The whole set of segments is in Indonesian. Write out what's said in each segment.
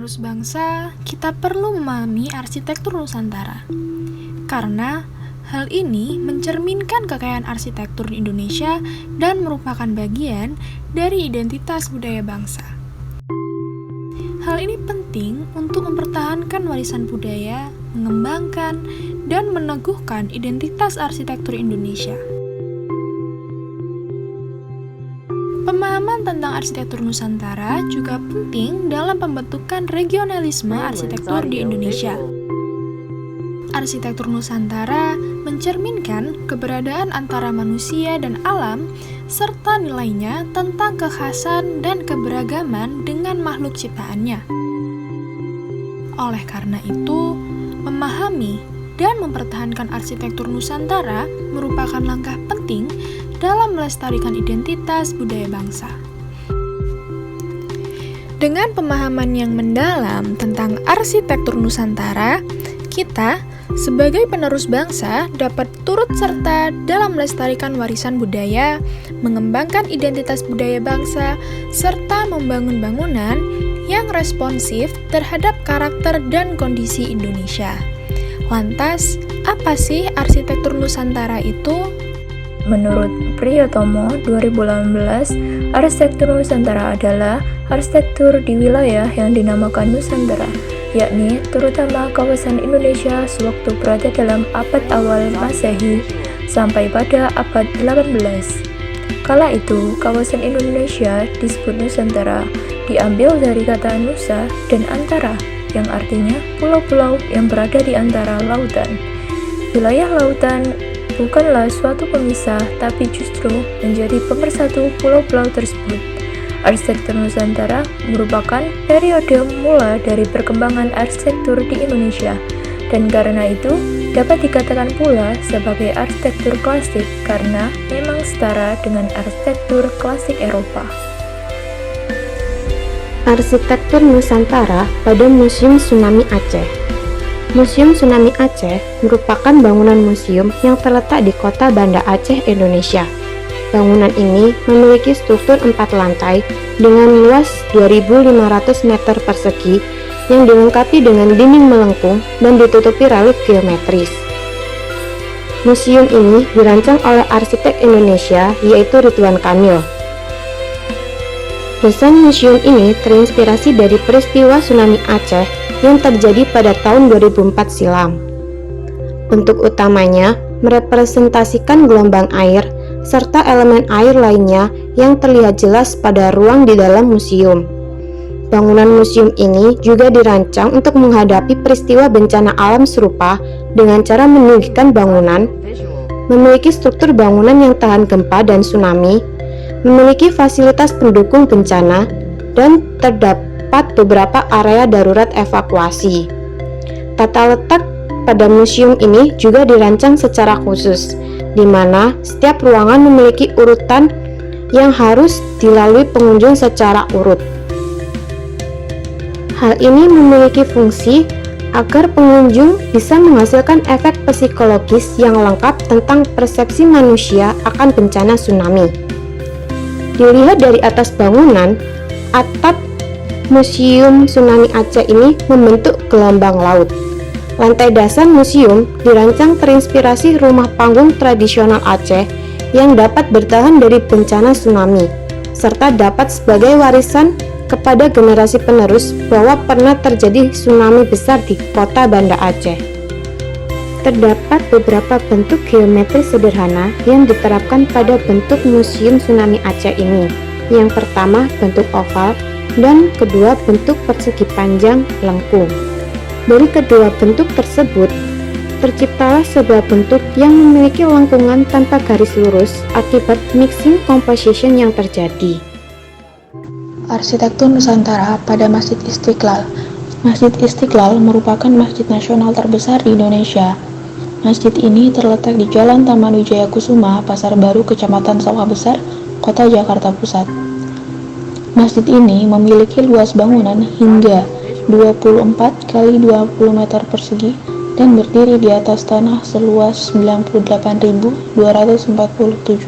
penerus bangsa, kita perlu memahami arsitektur Nusantara. Karena hal ini mencerminkan kekayaan arsitektur di Indonesia dan merupakan bagian dari identitas budaya bangsa. Hal ini penting untuk mempertahankan warisan budaya, mengembangkan, dan meneguhkan identitas arsitektur Indonesia. Pemahaman tentang arsitektur Nusantara juga penting dalam pembentukan regionalisme arsitektur di Indonesia. Arsitektur Nusantara mencerminkan keberadaan antara manusia dan alam, serta nilainya tentang kekhasan dan keberagaman dengan makhluk ciptaannya. Oleh karena itu, memahami dan mempertahankan arsitektur Nusantara merupakan langkah penting dalam melestarikan identitas budaya bangsa. Dengan pemahaman yang mendalam tentang arsitektur Nusantara, kita sebagai penerus bangsa dapat turut serta dalam melestarikan warisan budaya, mengembangkan identitas budaya bangsa, serta membangun bangunan yang responsif terhadap karakter dan kondisi Indonesia. Lantas, apa sih arsitektur Nusantara itu? Menurut Priyotomo 2018, arsitektur Nusantara adalah arsitektur di wilayah yang dinamakan Nusantara, yakni terutama kawasan Indonesia sewaktu berada dalam abad awal Masehi sampai pada abad 18. Kala itu, kawasan Indonesia disebut Nusantara, diambil dari kata Nusa dan Antara, yang artinya pulau-pulau yang berada di antara lautan. Wilayah lautan bukanlah suatu pemisah, tapi justru menjadi pemersatu pulau-pulau tersebut. Arsitektur Nusantara merupakan periode mula dari perkembangan arsitektur di Indonesia, dan karena itu dapat dikatakan pula sebagai arsitektur klasik karena memang setara dengan arsitektur klasik Eropa. Arsitektur Nusantara pada Museum Tsunami Aceh. Museum Tsunami Aceh merupakan bangunan museum yang terletak di kota Banda Aceh, Indonesia. Bangunan ini memiliki struktur 4 lantai dengan luas 2.500 meter persegi yang dilengkapi dengan dinding melengkung dan ditutupi relief geometris. Museum ini dirancang oleh arsitek Indonesia yaitu Ridwan Kamil. Desain museum ini terinspirasi dari peristiwa tsunami Aceh yang terjadi pada tahun 2004 silam. Bentuk utamanya merepresentasikan gelombang air serta elemen air lainnya yang terlihat jelas pada ruang di dalam museum. Bangunan museum ini juga dirancang untuk menghadapi peristiwa bencana alam serupa dengan cara meninggikan bangunan, memiliki struktur bangunan yang tahan gempa dan tsunami, memiliki fasilitas pendukung bencana, dan terdapat beberapa area darurat evakuasi. Tata letak pada museum ini juga dirancang secara khusus, di mana setiap ruangan memiliki urutan yang harus dilalui pengunjung secara urut. Hal ini memiliki fungsi agar pengunjung bisa menghasilkan efek psikologis yang lengkap tentang persepsi manusia akan bencana tsunami. Dilihat dari atas bangunan, atap Museum Tsunami Aceh ini membentuk gelombang laut. Lantai dasar museum dirancang terinspirasi rumah panggung tradisional Aceh yang dapat bertahan dari bencana tsunami, serta dapat sebagai warisan kepada generasi penerus bahwa pernah terjadi tsunami besar di kota Banda Aceh. Terdapat beberapa bentuk geometri sederhana yang diterapkan pada bentuk Museum Tsunami Aceh ini. Yang pertama bentuk oval, dan kedua bentuk persegi panjang lengkung. Dari kedua bentuk tersebut, terciptalah sebuah bentuk yang memiliki lengkungan tanpa garis lurus akibat mixing composition yang terjadi. Arsitektur Nusantara pada Masjid Istiqlal. Masjid Istiqlal merupakan masjid nasional terbesar di Indonesia. Masjid ini terletak di Jalan Taman Wijaya Kusuma, Pasar Baru, Kecamatan Sawah Besar, Kota Jakarta Pusat. Masjid ini memiliki luas bangunan hingga 24 x 20 meter persegi dan berdiri di atas tanah seluas 98.247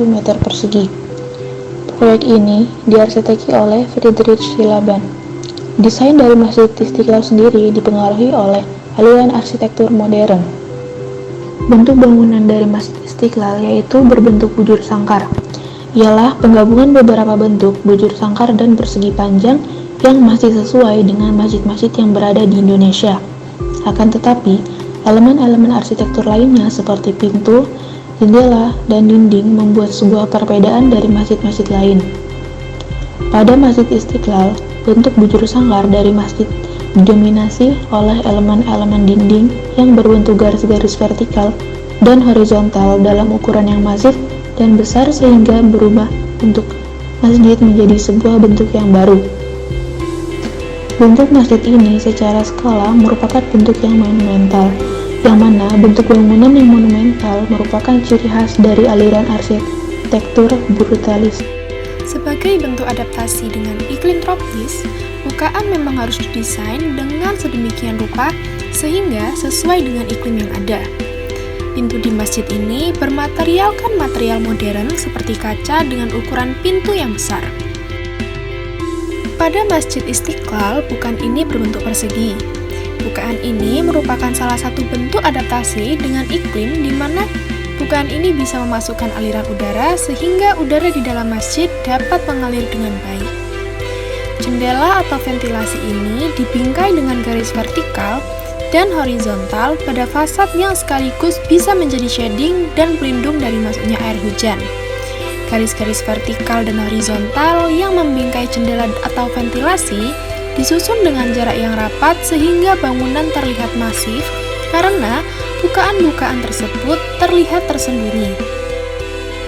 meter persegi. Proyek ini diarsiteki oleh Friedrich Silaban. Desain dari Masjid Istiqlal sendiri dipengaruhi oleh aliran arsitektur modern. Bentuk bangunan dari Masjid Istiqlal yaitu berbentuk bujur sangkar. Ialah penggabungan beberapa bentuk bujur sangkar dan persegi panjang yang masih sesuai dengan masjid-masjid yang berada di Indonesia. Akan tetapi, elemen-elemen arsitektur lainnya seperti pintu, jendela, dan dinding membuat sebuah perbedaan dari masjid-masjid lain. Pada Masjid Istiqlal, bentuk bujur sangkar dari masjid didominasi oleh elemen-elemen dinding yang berbentuk garis-garis vertikal dan horizontal dalam ukuran yang masif dan besar sehingga berubah bentuk masjid menjadi sebuah bentuk yang baru. Bentuk masjid ini secara skala merupakan bentuk yang monumental, yang mana bentuk bangunan yang monumental merupakan ciri khas dari aliran arsitektur brutalis. Sebagai bentuk adaptasi dengan iklim tropis, bukaan memang harus didesain dengan sedemikian rupa sehingga sesuai dengan iklim yang ada. Pintu di masjid ini bermaterialkan material modern seperti kaca dengan ukuran pintu yang besar. Pada Masjid Istiqlal, bukaan ini berbentuk persegi. Bukaan ini merupakan salah satu bentuk adaptasi dengan iklim di mana bukaan ini bisa memasukkan aliran udara sehingga udara di dalam masjid dapat mengalir dengan baik. Jendela atau ventilasi ini dibingkai dengan garis vertikal dan horizontal pada fasad yang sekaligus bisa menjadi shading dan pelindung dari masuknya air hujan. Garis-garis vertikal dan horizontal yang membingkai jendela atau ventilasi disusun dengan jarak yang rapat sehingga bangunan terlihat masif karena bukaan-bukaan tersebut terlihat tersembunyi.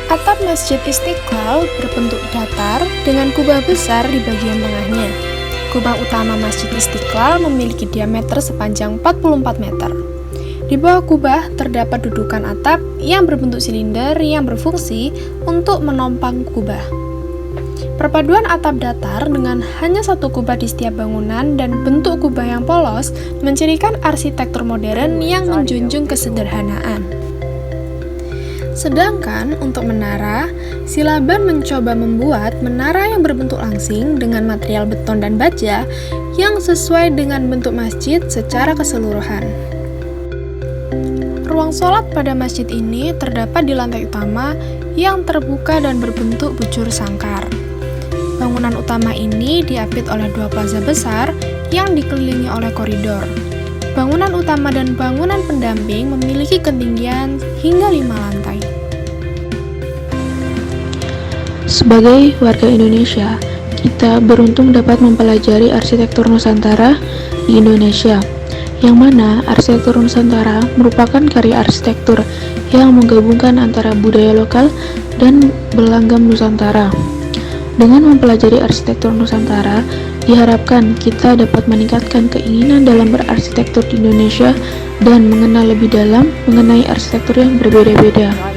Atap Masjid Istiqlal berbentuk datar dengan kubah besar di bagian tengahnya. Kubah utama Masjid Istiqlal memiliki diameter sepanjang 44 meter. Di bawah kubah terdapat dudukan atap yang berbentuk silinder yang berfungsi untuk menopang kubah. Perpaduan atap datar dengan hanya satu kubah di setiap bangunan dan bentuk kubah yang polos mencirikan arsitektur modern yang menjunjung kesederhanaan. Sedangkan untuk menara, Silaban mencoba membuat menara yang berbentuk langsing dengan material beton dan baja yang sesuai dengan bentuk masjid secara keseluruhan. Ruang sholat pada masjid ini terdapat di lantai utama yang terbuka dan berbentuk bujur sangkar. Bangunan utama ini diapit oleh dua plaza besar yang dikelilingi oleh koridor. Bangunan utama dan bangunan pendamping memiliki ketinggian hingga 5 lantai. Sebagai warga Indonesia, kita beruntung dapat mempelajari arsitektur Nusantara di Indonesia, yang mana arsitektur Nusantara merupakan karya arsitektur yang menggabungkan antara budaya lokal dan berlanggam Nusantara. Dengan mempelajari arsitektur Nusantara, diharapkan kita dapat meningkatkan keinginan dalam berarsitektur di Indonesia dan mengenal lebih dalam mengenai arsitektur yang berbeda-beda.